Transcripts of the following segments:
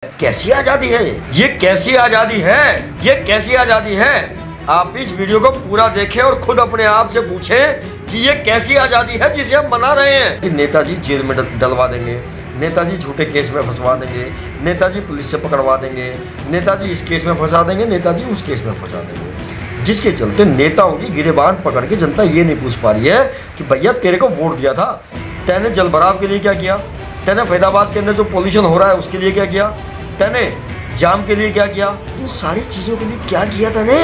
कैसी आजादी है ये कैसी आजादी है ये कैसी आजादी है। आप इस वीडियो को पूरा देखें और खुद अपने आप से पूछें कि ये कैसी आजादी है जिसे हम मना रहे हैं। कि नेताजी जेल में डलवा देंगे, नेताजी झूठे केस में फंसवा देंगे, नेताजी पुलिस से पकड़वा देंगे, नेताजी इस केस में फंसा देंगे, नेताजी उस केस में फंसा देंगे, जिसके चलते नेताओं की गिरेबान पकड़ के जनता ये नहीं पूछ पा रही है कि भैया तेरे को वोट दिया था, तैने जलभराव के लिए क्या किया, तैने फैदाबाद के अंदर जो पोल्यूशन हो रहा है उसके लिए क्या किया, तैने जाम के लिए क्या किया, इन सारी चीज़ों के लिए क्या किया तैने,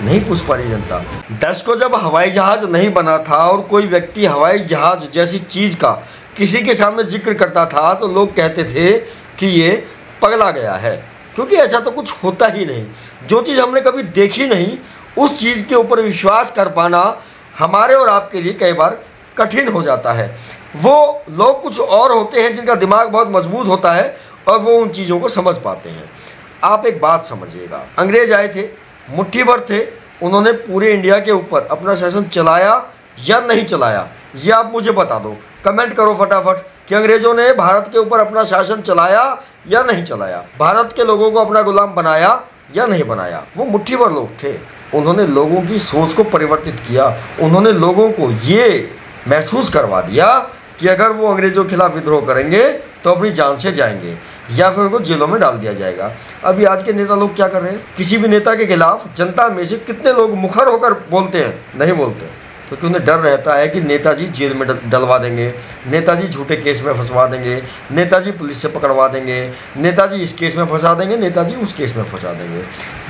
नहीं पूछ पा रही जनता। 10 को जब हवाई जहाज नहीं बना था और कोई व्यक्ति हवाई जहाज जैसी चीज़ का किसी के सामने जिक्र करता था तो लोग कहते थे कि ये पगला गया है, क्योंकि ऐसा तो कुछ होता ही नहीं। जो चीज़ हमने कभी देखी नहीं उस चीज़ के ऊपर विश्वास कर पाना हमारे और आपके लिए कई बार कठिन हो जाता है। वो लोग कुछ और होते हैं जिनका दिमाग बहुत मजबूत होता है और वो उन चीज़ों को समझ पाते हैं। आप एक बात समझिएगा, अंग्रेज आए थे, मुट्ठी भर थे, उन्होंने पूरे इंडिया के ऊपर अपना शासन चलाया या नहीं चलाया, ये आप मुझे बता दो, कमेंट करो फटाफट कि अंग्रेज़ों ने भारत के ऊपर अपना शासन चलाया या नहीं चलाया, भारत के लोगों को अपना गुलाम बनाया या नहीं बनाया। वो मुट्ठी भर लोग थे, उन्होंने लोगों की सोच को परिवर्तित किया, उन्होंने लोगों को ये महसूस करवा दिया कि अगर वो अंग्रेज़ों के खिलाफ विद्रोह करेंगे तो अपनी जान से जाएंगे या फिर उनको जेलों में डाल दिया जाएगा। अभी आज के नेता लोग क्या कर रहे हैं, किसी भी नेता के खिलाफ जनता में से कितने लोग मुखर होकर बोलते हैं, नहीं बोलते, क्योंकि उन्हें डर रहता है कि नेताजी जेल में डलवा देंगे, नेताजी झूठे केस में फंसवा देंगे, नेताजी पुलिस से पकड़वा देंगे, नेताजी इस केस में फंसा देंगे, नेताजी उस केस में फंसा देंगे,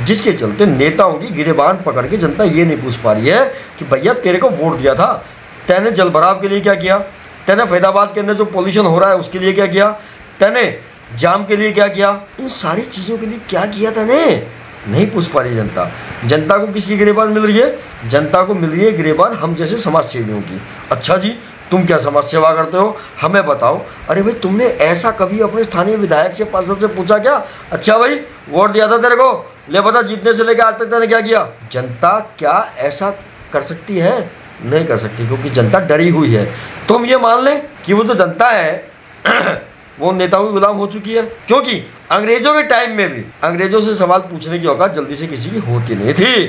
जिसके चलते नेताओं की गिरेबान पकड़ के जनता ये नहीं पूछ पा रही है कि भैया तेरे को वोट दिया था, तैने जलभराव के लिए क्या किया, तैने फैदाबाद के अंदर जो पोल्यूशन हो रहा है उसके लिए क्या किया, तैने जाम के लिए क्या किया, इन सारी चीज़ों के लिए क्या किया तैने, नहीं पूछ पा रही जनता। जनता को किसकी गिरेबान मिल रही है, जनता को मिल रही है गिरेबान हम जैसे समाज सेवियों की। अच्छा जी, तुम क्या समाज सेवा करते हो, हमें बताओ। अरे भाई, तुमने ऐसा कभी अपने स्थानीय विधायक से, पार्षद से पूछा क्या, अच्छा भाई वोट दिया था तेरे को, ले बता जीतने से लेकर आज तक तैने क्या किया। जनता क्या ऐसा कर सकती है, नहीं कर सकती, क्योंकि जनता डरी हुई है। तो हम ये मान लें कि वो तो जनता है वो नेताओं की गुलाम हो चुकी है, क्योंकि अंग्रेजों के टाइम में भी अंग्रेजों से सवाल पूछने की औकात जल्दी से किसी की होती नहीं थी,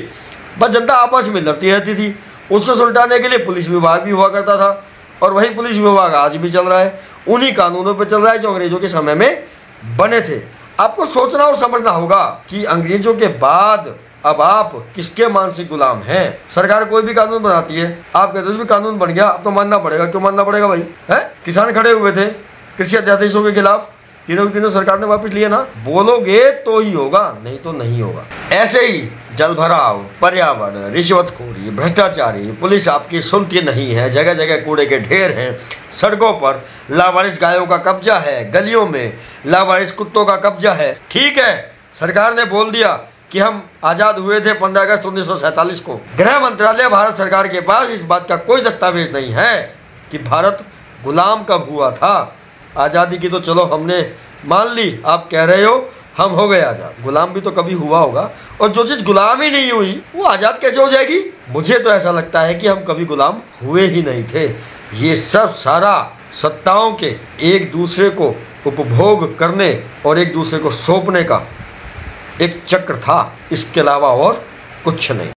बस जनता आपस में लड़ती रहती थी। उसको सुलटाने के लिए पुलिस विभाग भी हुआ करता था और वही पुलिस विभाग आज भी चल रहा है, उन्हीं कानूनों पर चल रहा है जो अंग्रेजों के समय में बने थे। आपको सोचना और समझना होगा कि अंग्रेजों के बाद अब आप किसके मानसिक गुलाम हैं। सरकार कोई भी कानून बनाती है, आप कहते हो भी कानून बन गया अब तो मानना पड़ेगा, क्यों मानना पड़ेगा भाई, है? किसान खड़े हुए थे कृषि अध्यादेशों के खिलाफ, तीनों सरकार ने वापस लिए ना, बोलोगे तो ही होगा, नहीं तो नहीं होगा। ऐसे ही जलभराव, पर्यावरण, रिश्वतखोरी, भ्रष्टाचारी, पुलिस आपकी सुनती नहीं है, जगह जगह कूड़े के ढेर हैं, सड़कों पर लावारिस गायों का कब्जा है, गलियों में लावारिस कुत्तों का कब्जा है। ठीक है, सरकार ने बोल दिया कि हम आज़ाद हुए थे 15 अगस्त 1947 को। गृह मंत्रालय भारत सरकार के पास इस बात का कोई दस्तावेज नहीं है कि भारत गुलाम कब हुआ था। आज़ादी की तो चलो हमने मान ली, आप कह रहे हो हम हो गए आज़ाद, गुलाम भी तो कभी हुआ होगा, और जो चीज़ गुलाम ही नहीं हुई वो आज़ाद कैसे हो जाएगी। मुझे तो ऐसा लगता है कि हम कभी गुलाम हुए ही नहीं थे। ये सब सारा सत्ताओं के एक दूसरे को उपभोग करने और एक दूसरे को सौंपने का एक चक्र था, इसके अलावा और कुछ नहीं।